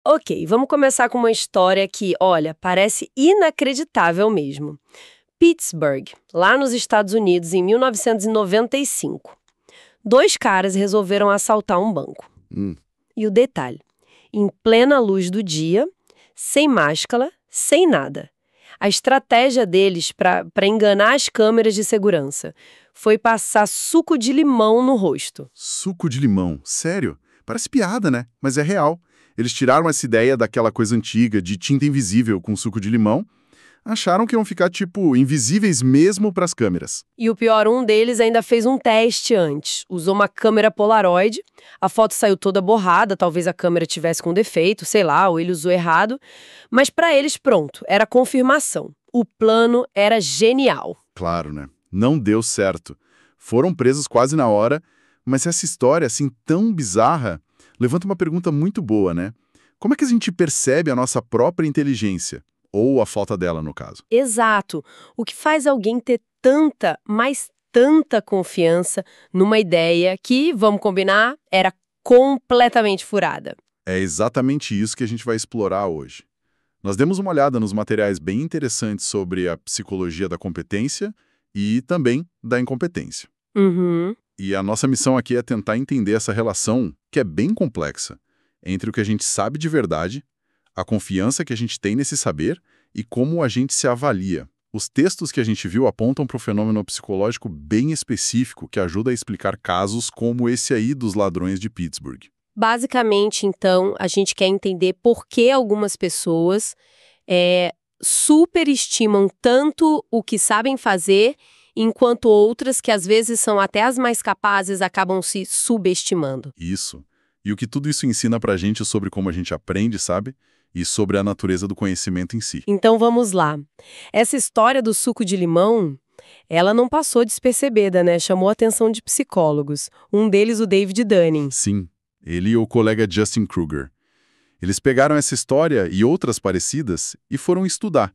Ok, vamos começar com uma história que, olha, parece inacreditável mesmo. Pittsburgh, lá nos Estados Unidos, em 1995. Dois caras resolveram assaltar um banco. Hum, E o detalhe, em plena luz do dia, sem máscara, sem nada. A estratégia deles para enganar as câmeras de segurança foi passar suco de limão no rosto. Suco de limão. Sério? Parece piada, né? Mas é real. Eles tiraram essa ideia daquela coisa antiga de tinta invisível com suco de limão, acharam que iam ficar, tipo, invisíveis mesmo para as câmeras. E o pior, um deles ainda fez um teste antes. Usou uma câmera Polaroid, a foto saiu toda borrada, talvez a câmera tivesse com defeito, sei lá, ou ele usou errado. Mas para eles, pronto, era confirmação. O plano era genial. Claro, né? Não deu certo. Foram presos quase na hora, mas essa história, assim, tão bizarra, levanta uma pergunta muito boa, né? Como é que a gente percebe a nossa própria inteligência? Ou a falta dela, no caso. Exato. O que faz alguém ter tanta, mas tanta confiança numa ideia que, vamos combinar, era completamente furada. É exatamente isso que a gente vai explorar hoje. Nós demos uma olhada nos materiais bem interessantes sobre a psicologia da competência e também da incompetência. Uhum. E a nossa missão aqui é tentar entender essa relação, que é bem complexa, entre o que a gente sabe de verdade, a confiança que a gente tem nesse saber e como a gente se avalia. Os textos que a gente viu apontam para um fenômeno psicológico bem específico que ajuda a explicar casos como esse aí dos ladrões de Pittsburgh. Basicamente, então, a gente quer entender por que algumas pessoas superestimam tanto o que sabem fazer, enquanto outras, que às vezes são até as mais capazes, acabam se subestimando. Isso. E o que tudo isso ensina pra gente sobre como a gente aprende, sabe? E sobre a natureza do conhecimento em si. Então vamos lá. Essa história do suco de limão, ela não passou despercebida, né? Chamou a atenção de psicólogos. Um deles, o David Dunning. Sim, ele e o colega Justin Kruger. Eles pegaram essa história e outras parecidas e foram estudar.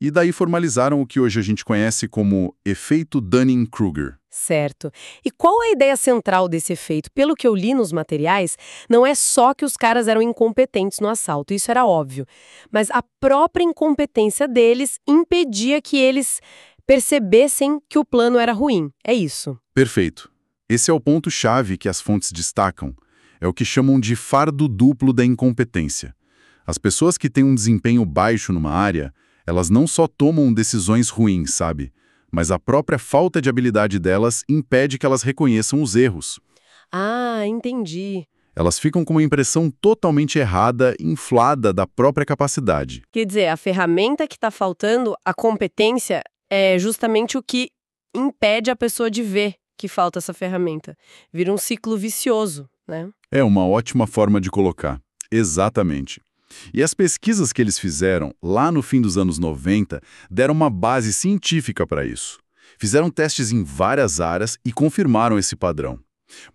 E daí formalizaram o que hoje a gente conhece como efeito Dunning-Kruger. Certo. E qual é a ideia central desse efeito? Pelo que eu li nos materiais, não é só que os caras eram incompetentes no assalto, isso era óbvio. Mas a própria incompetência deles impedia que eles percebessem que o plano era ruim. É isso. Perfeito. Esse é o ponto-chave que as fontes destacam. É o que chamam de fardo duplo da incompetência. As pessoas que têm um desempenho baixo numa área, elas não só tomam decisões ruins, sabe? Mas a própria falta de habilidade delas impede que elas reconheçam os erros. Ah, entendi. Elas ficam com uma impressão totalmente errada, inflada da própria capacidade. Quer dizer, a ferramenta que está faltando, a competência, é justamente o que impede a pessoa de ver que falta essa ferramenta. Vira um ciclo vicioso, né? É uma ótima forma de colocar. Exatamente. E as pesquisas que eles fizeram, lá no fim dos anos 90, deram uma base científica para isso. Fizeram testes em várias áreas e confirmaram esse padrão.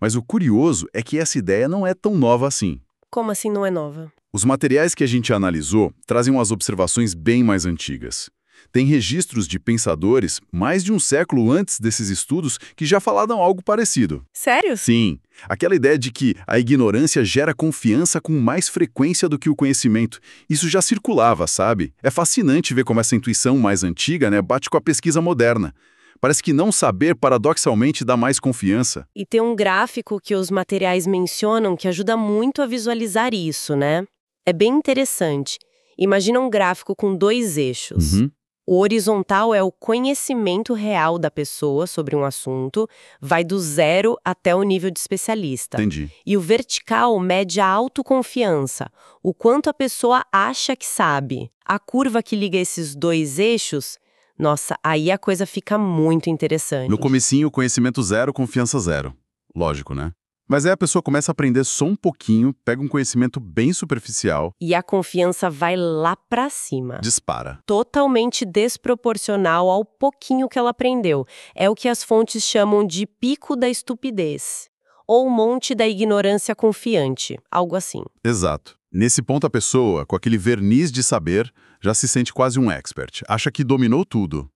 Mas o curioso é que essa ideia não é tão nova assim. Como assim não é nova? Os materiais que a gente analisou trazem umas observações bem mais antigas. Tem registros de pensadores mais de um século antes desses estudos que já falaram algo parecido. Sério? Sim, aquela ideia de que a ignorância gera confiança com mais frequência do que o conhecimento. Isso já circulava, sabe? É fascinante ver como essa intuição mais antiga, né, bate com a pesquisa moderna. Parece que não saber, paradoxalmente, dá mais confiança. E tem um gráfico que os materiais mencionam que ajuda muito a visualizar isso, né? É bem interessante. Imagina um gráfico com dois eixos. Uhum. O horizontal é o conhecimento real da pessoa sobre um assunto, vai do 0 até o nível de especialista. Entendi. E o vertical mede a autoconfiança, o quanto a pessoa acha que sabe. A curva que liga esses dois eixos, nossa, aí a coisa fica muito interessante. No comecinho, conhecimento zero, confiança zero. Lógico, né? Mas aí a pessoa começa a aprender só um pouquinho, pega um conhecimento bem superficial. E a confiança vai lá pra cima. Dispara. Totalmente desproporcional ao pouquinho que ela aprendeu. É o que as fontes chamam de pico da estupidez. Ou monte da ignorância confiante, algo assim. Exato. Nesse ponto a pessoa, com aquele verniz de saber, já se sente quase um expert. Acha que dominou tudo.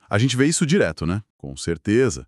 A gente vê isso direto, né? Com certeza.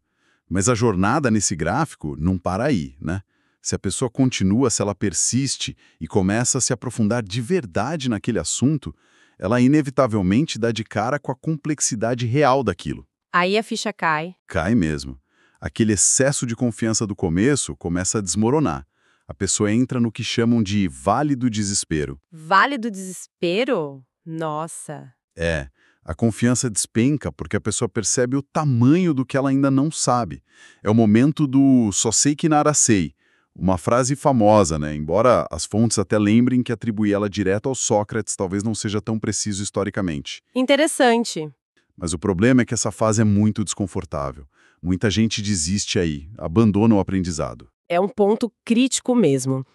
Mas a jornada nesse gráfico não para aí, né? Se a pessoa continua, se ela persiste e começa a se aprofundar de verdade naquele assunto, ela inevitavelmente dá de cara com a complexidade real daquilo. Aí a ficha cai. Cai mesmo. Aquele excesso de confiança do começo começa a desmoronar. A pessoa entra no que chamam de vale do desespero. Vale do desespero? Nossa. É, a confiança despenca porque a pessoa percebe o tamanho do que ela ainda não sabe. É o momento do só sei que nada sei. Uma frase famosa, né? Embora as fontes até lembrem que atribuir ela direto ao Sócrates talvez não seja tão preciso historicamente. Interessante. Mas o problema é que essa fase é muito desconfortável. Muita gente desiste aí, abandona o aprendizado. É um ponto crítico mesmo.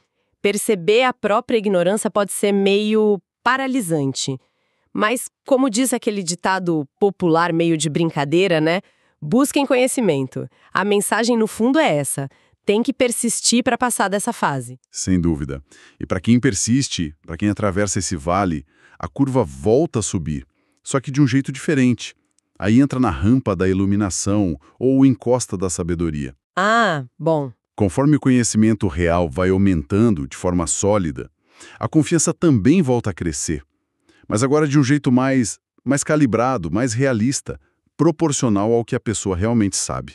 Perceber a própria ignorância pode ser meio paralisante. Mas, como diz aquele ditado popular meio de brincadeira, né? Busquem conhecimento. A mensagem, no fundo, é essa. Tem que persistir para passar dessa fase. Sem dúvida. E para quem persiste, para quem atravessa esse vale, a curva volta a subir, só que de um jeito diferente. Aí entra na rampa da iluminação ou encosta da sabedoria. Ah, bom. Conforme o conhecimento real vai aumentando de forma sólida, a confiança também volta a crescer. Mas agora de um jeito mais calibrado, mais realista, proporcional ao que a pessoa realmente sabe.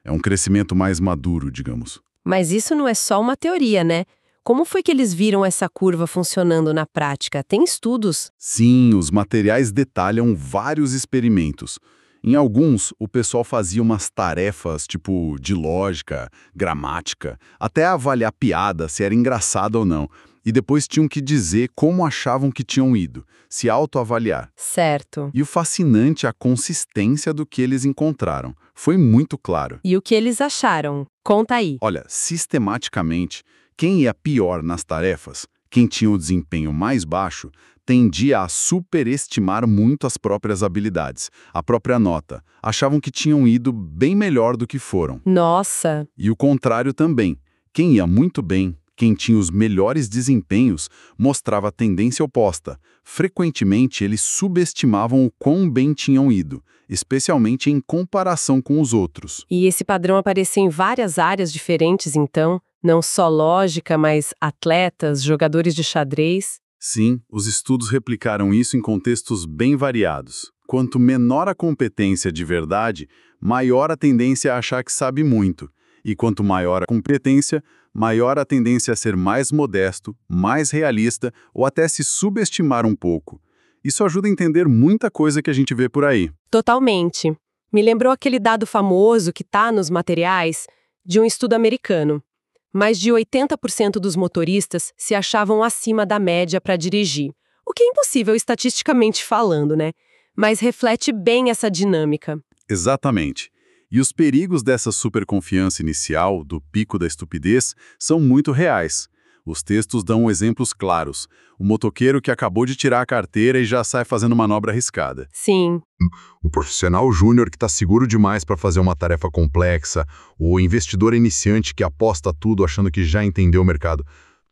É um crescimento mais maduro, digamos. Mas isso não é só uma teoria, né? Como foi que eles viram essa curva funcionando na prática? Tem estudos? Sim, os materiais detalham vários experimentos. Em alguns, o pessoal fazia umas tarefas tipo de lógica, gramática, até avaliar piada, se era engraçada ou não. E depois tinham que dizer como achavam que tinham ido, se autoavaliar. Certo. E o fascinante é a consistência do que eles encontraram. Foi muito claro. E o que eles acharam? Conta aí. Olha, sistematicamente, quem ia pior nas tarefas, quem tinha o desempenho mais baixo, tendia a superestimar muito as próprias habilidades, a própria nota. Achavam que tinham ido bem melhor do que foram. Nossa! E o contrário também. Quem ia muito bem, quem tinha os melhores desempenhos, mostrava a tendência oposta. Frequentemente, eles subestimavam o quão bem tinham ido, especialmente em comparação com os outros. E esse padrão aparecia em várias áreas diferentes, então? Não só lógica, mas atletas, jogadores de xadrez? Sim, os estudos replicaram isso em contextos bem variados. Quanto menor a competência de verdade, maior a tendência a achar que sabe muito. E quanto maior a competência, maior a tendência a ser mais modesto, mais realista ou até se subestimar um pouco. Isso ajuda a entender muita coisa que a gente vê por aí. Totalmente. Me lembrou aquele dado famoso que está nos materiais de um estudo americano. Mais de 80% dos motoristas se achavam acima da média para dirigir. O que é impossível estatisticamente falando, né? Mas reflete bem essa dinâmica. Exatamente. E os perigos dessa superconfiança inicial, do pico da estupidez, são muito reais. Os textos dão exemplos claros. O motoqueiro que acabou de tirar a carteira e já sai fazendo manobra arriscada. Sim. O profissional júnior que está seguro demais para fazer uma tarefa complexa, o investidor iniciante que aposta tudo achando que já entendeu o mercado.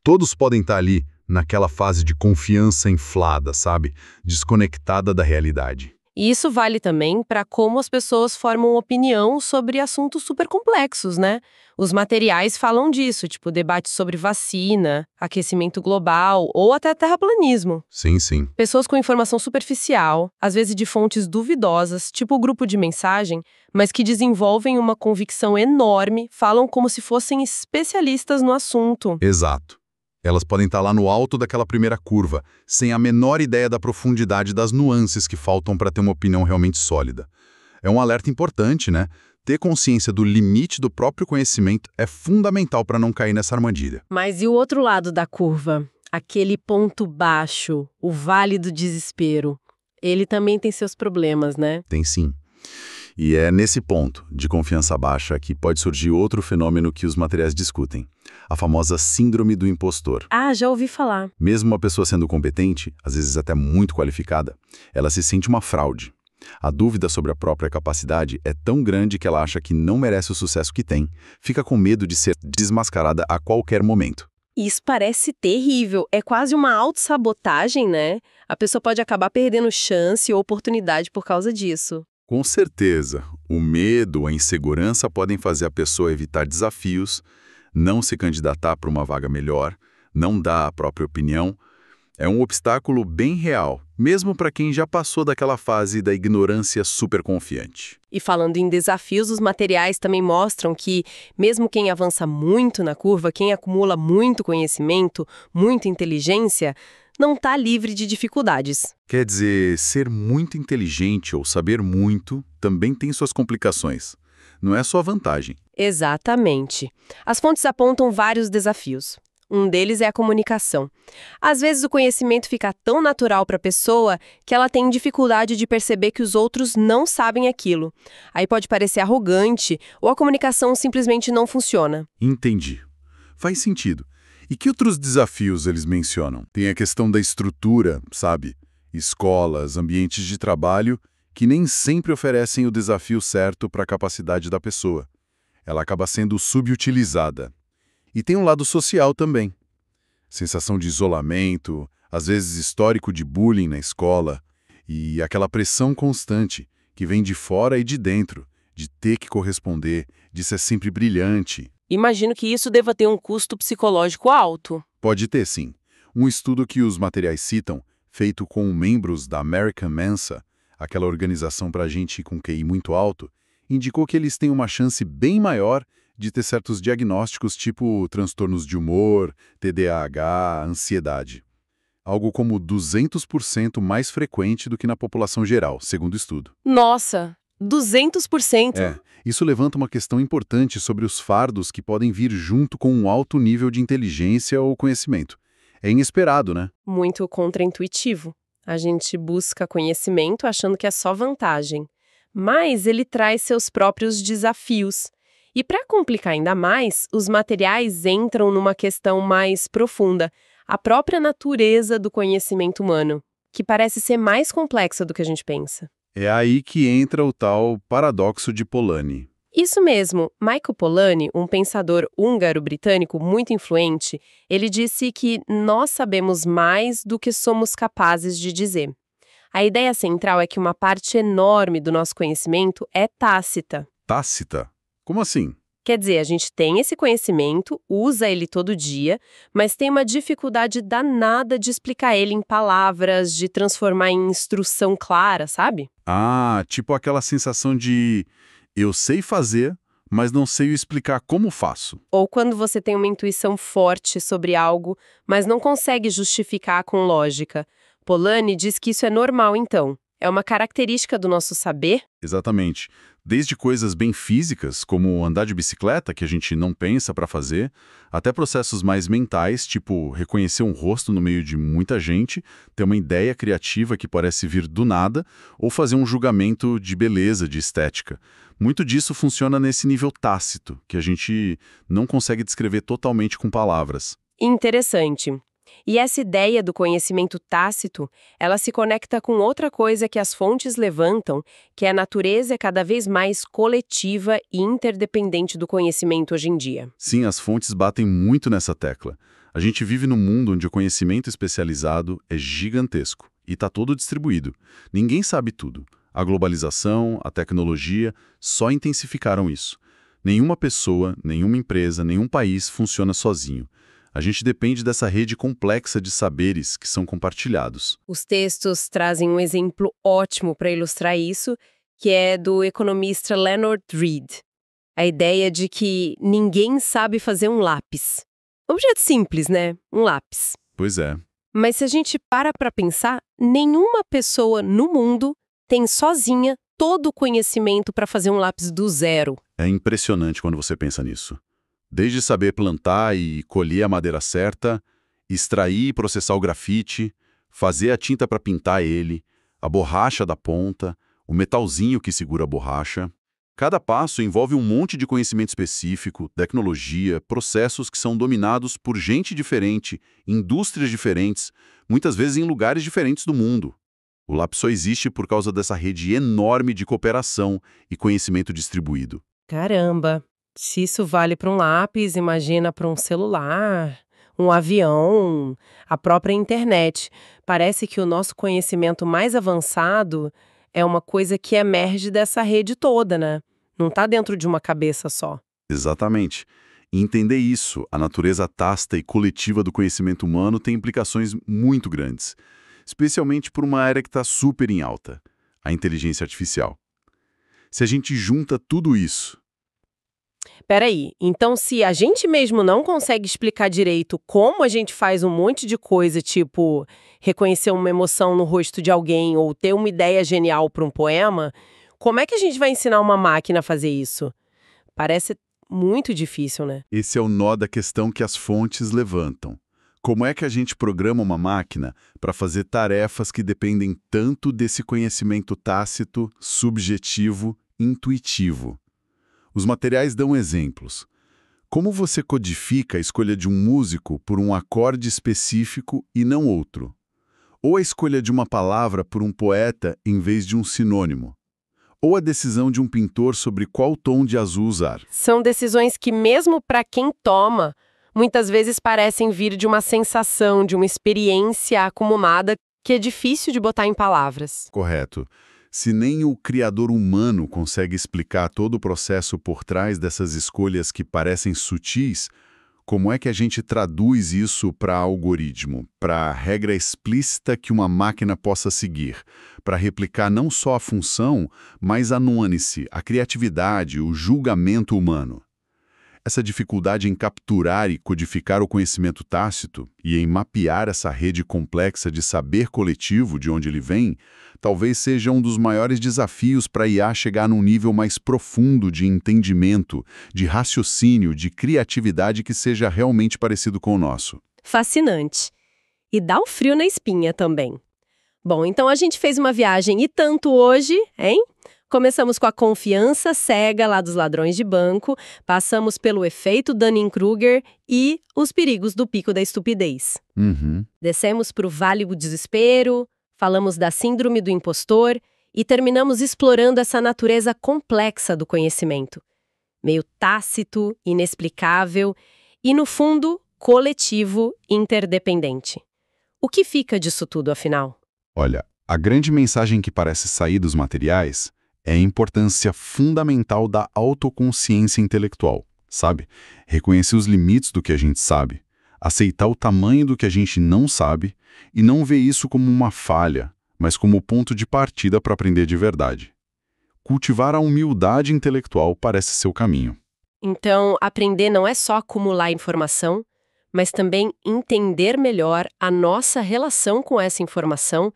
Todos podem estar ali, naquela fase de confiança inflada, sabe? Desconectada da realidade. E isso vale também para como as pessoas formam opinião sobre assuntos super complexos, né? Os materiais falam disso, tipo debates sobre vacina, aquecimento global ou até terraplanismo. Sim, sim. Pessoas com informação superficial, às vezes de fontes duvidosas, tipo o grupo de mensagem, mas que desenvolvem uma convicção enorme, falam como se fossem especialistas no assunto. Exato. Elas podem estar lá no alto daquela primeira curva, sem a menor ideia da profundidade das nuances que faltam para ter uma opinião realmente sólida. É um alerta importante, né? Ter consciência do limite do próprio conhecimento é fundamental para não cair nessa armadilha. Mas e o outro lado da curva? Aquele ponto baixo, o vale do desespero. Ele também tem seus problemas, né? Tem sim. E é nesse ponto, de confiança baixa, que pode surgir outro fenômeno que os materiais discutem. A famosa síndrome do impostor. Ah, já ouvi falar. Mesmo uma pessoa sendo competente, às vezes até muito qualificada, ela se sente uma fraude. A dúvida sobre a própria capacidade é tão grande que ela acha que não merece o sucesso que tem, fica com medo de ser desmascarada a qualquer momento. Isso parece terrível. É quase uma autossabotagem, né? A pessoa pode acabar perdendo chance ou oportunidade por causa disso. Com certeza, o medo, a insegurança podem fazer a pessoa evitar desafios, não se candidatar para uma vaga melhor, não dar a própria opinião. É um obstáculo bem real, mesmo para quem já passou daquela fase da ignorância superconfiante. E falando em desafios, os materiais também mostram que, mesmo quem avança muito na curva, quem acumula muito conhecimento, muita inteligência, não está livre de dificuldades. Quer dizer, ser muito inteligente ou saber muito também tem suas complicações. Não é só vantagem. Exatamente. As fontes apontam vários desafios. Um deles é a comunicação. Às vezes o conhecimento fica tão natural para a pessoa que ela tem dificuldade de perceber que os outros não sabem aquilo. Aí pode parecer arrogante ou a comunicação simplesmente não funciona. Entendi. Faz sentido. E que outros desafios eles mencionam? Tem a questão da estrutura, sabe? Escolas, ambientes de trabalho, que nem sempre oferecem o desafio certo para a capacidade da pessoa. Ela acaba sendo subutilizada. E tem um lado social também. Sensação de isolamento, às vezes histórico de bullying na escola, e aquela pressão constante que vem de fora e de dentro, de ter que corresponder, de ser sempre brilhante. Imagino que isso deva ter um custo psicológico alto. Pode ter, sim. Um estudo que os materiais citam, feito com membros da American Mensa, aquela organização para gente com QI muito alto, indicou que eles têm uma chance bem maior de ter certos diagnósticos tipo transtornos de humor, TDAH, ansiedade. Algo como 200% mais frequente do que na população geral, segundo o estudo. Nossa, 200%! Isso levanta uma questão importante sobre os fardos que podem vir junto com um alto nível de inteligência ou conhecimento. É inesperado, né? Muito contraintuitivo. A gente busca conhecimento achando que é só vantagem. Mas ele traz seus próprios desafios. E para complicar ainda mais, os materiais entram numa questão mais profunda, a própria natureza do conhecimento humano, que parece ser mais complexa do que a gente pensa. É aí que entra o tal paradoxo de Polanyi. Isso mesmo. Michael Polanyi, um pensador húngaro-britânico muito influente, ele disse que nós sabemos mais do que somos capazes de dizer. A ideia central é que uma parte enorme do nosso conhecimento é tácita. Tácita? Como assim? Quer dizer, a gente tem esse conhecimento, usa ele todo dia, mas tem uma dificuldade danada de explicar ele em palavras, de transformar em instrução clara, sabe? Ah, tipo aquela sensação de eu sei fazer, mas não sei explicar como faço. Ou quando você tem uma intuição forte sobre algo, mas não consegue justificar com lógica. Polanyi diz que isso é normal, então. É uma característica do nosso saber? Exatamente. Desde coisas bem físicas, como andar de bicicleta, que a gente não pensa para fazer, até processos mais mentais, tipo reconhecer um rosto no meio de muita gente, ter uma ideia criativa que parece vir do nada, ou fazer um julgamento de beleza, de estética. Muito disso funciona nesse nível tácito, que a gente não consegue descrever totalmente com palavras. Interessante. E essa ideia do conhecimento tácito, ela se conecta com outra coisa que as fontes levantam, que a natureza é cada vez mais coletiva e interdependente do conhecimento hoje em dia. Sim, as fontes batem muito nessa tecla. A gente vive num mundo onde o conhecimento especializado é gigantesco e está todo distribuído. Ninguém sabe tudo. A globalização, a tecnologia só intensificaram isso. Nenhuma pessoa, nenhuma empresa, nenhum país funciona sozinho. A gente depende dessa rede complexa de saberes que são compartilhados. Os textos trazem um exemplo ótimo para ilustrar isso, que é do economista Leonard Read. A ideia de que ninguém sabe fazer um lápis. Objeto simples, né? Um lápis. Pois é. Mas se a gente para pensar, nenhuma pessoa no mundo tem sozinha todo o conhecimento para fazer um lápis do zero. É impressionante quando você pensa nisso. Desde saber plantar e colher a madeira certa, extrair e processar o grafite, fazer a tinta para pintar ele, a borracha da ponta, o metalzinho que segura a borracha. Cada passo envolve um monte de conhecimento específico, tecnologia, processos que são dominados por gente diferente, indústrias diferentes, muitas vezes em lugares diferentes do mundo. O lápis só existe por causa dessa rede enorme de cooperação e conhecimento distribuído. Caramba! Se isso vale para um lápis, imagina para um celular, um avião, a própria internet. Parece que o nosso conhecimento mais avançado é uma coisa que emerge dessa rede toda, né? Não está dentro de uma cabeça só. Exatamente. E entender isso, a natureza tácita e coletiva do conhecimento humano, tem implicações muito grandes, especialmente por uma área que está super em alta, a inteligência artificial. Se a gente junta tudo isso... Peraí, então se a gente mesmo não consegue explicar direito como a gente faz um monte de coisa, tipo reconhecer uma emoção no rosto de alguém ou ter uma ideia genial para um poema, como é que a gente vai ensinar uma máquina a fazer isso? Parece muito difícil, né? Esse é o nó da questão que as fontes levantam. Como é que a gente programa uma máquina para fazer tarefas que dependem tanto desse conhecimento tácito, subjetivo, intuitivo? Os materiais dão exemplos. Como você codifica a escolha de um músico por um acorde específico e não outro? Ou a escolha de uma palavra por um poeta em vez de um sinônimo? Ou a decisão de um pintor sobre qual tom de azul usar? São decisões que, mesmo para quem toma, muitas vezes parecem vir de uma sensação, de uma experiência acumulada que é difícil de botar em palavras. Correto. Se nem o criador humano consegue explicar todo o processo por trás dessas escolhas que parecem sutis, como é que a gente traduz isso para algoritmo, para regra explícita que uma máquina possa seguir, para replicar não só a função, mas a nuance, a criatividade, o julgamento humano? Essa dificuldade em capturar e codificar o conhecimento tácito e em mapear essa rede complexa de saber coletivo de onde ele vem, talvez seja um dos maiores desafios para a IA chegar num nível mais profundo de entendimento, de raciocínio, de criatividade que seja realmente parecido com o nosso. Fascinante. E dá um frio na espinha também. Bom, então a gente fez uma viagem e tanto hoje, hein? Começamos com a confiança cega lá dos ladrões de banco, passamos pelo efeito Dunning-Kruger e os perigos do pico da estupidez. Descemos para o vale do desespero, falamos da síndrome do impostor e terminamos explorando essa natureza complexa do conhecimento. Meio tácito, inexplicável e, no fundo, coletivo, interdependente. O que fica disso tudo, afinal? Olha, a grande mensagem que parece sair dos materiais é a importância fundamental da autoconsciência intelectual, sabe? Reconhecer os limites do que a gente sabe, aceitar o tamanho do que a gente não sabe e não ver isso como uma falha, mas como o ponto de partida para aprender de verdade. Cultivar a humildade intelectual parece ser o caminho. Então, aprender não é só acumular informação, mas também entender melhor a nossa relação com essa informação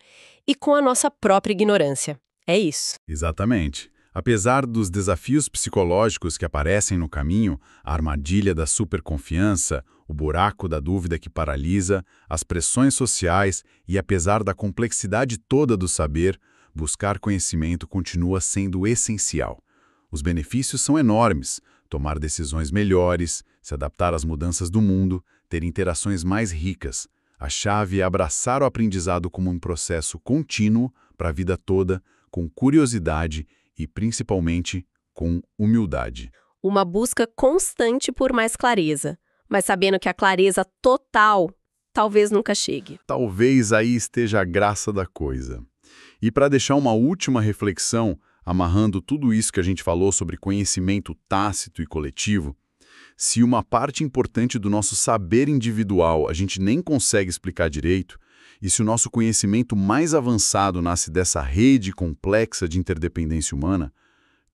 e com a nossa própria ignorância. É isso. Exatamente. Apesar dos desafios psicológicos que aparecem no caminho, a armadilha da superconfiança, o buraco da dúvida que paralisa, as pressões sociais e apesar da complexidade toda do saber, buscar conhecimento continua sendo essencial. Os benefícios são enormes: tomar decisões melhores, se adaptar às mudanças do mundo, ter interações mais ricas. A chave é abraçar o aprendizado como um processo contínuo para a vida toda, com curiosidade e, principalmente, com humildade. Uma busca constante por mais clareza, mas sabendo que a clareza total talvez nunca chegue. Talvez aí esteja a graça da coisa. E para deixar uma última reflexão, amarrando tudo isso que a gente falou sobre conhecimento tácito e coletivo, se uma parte importante do nosso saber individual a gente nem consegue explicar direito, e se o nosso conhecimento mais avançado nasce dessa rede complexa de interdependência humana,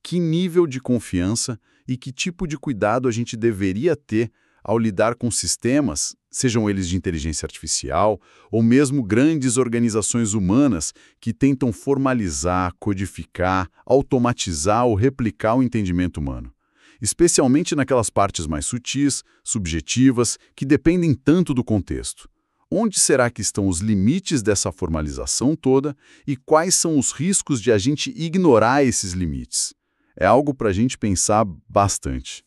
que nível de confiança e que tipo de cuidado a gente deveria ter ao lidar com sistemas, sejam eles de inteligência artificial ou mesmo grandes organizações humanas que tentam formalizar, codificar, automatizar ou replicar o entendimento humano, especialmente naquelas partes mais sutis, subjetivas, que dependem tanto do contexto. Onde será que estão os limites dessa formalização toda e quais são os riscos de a gente ignorar esses limites? É algo para a gente pensar bastante.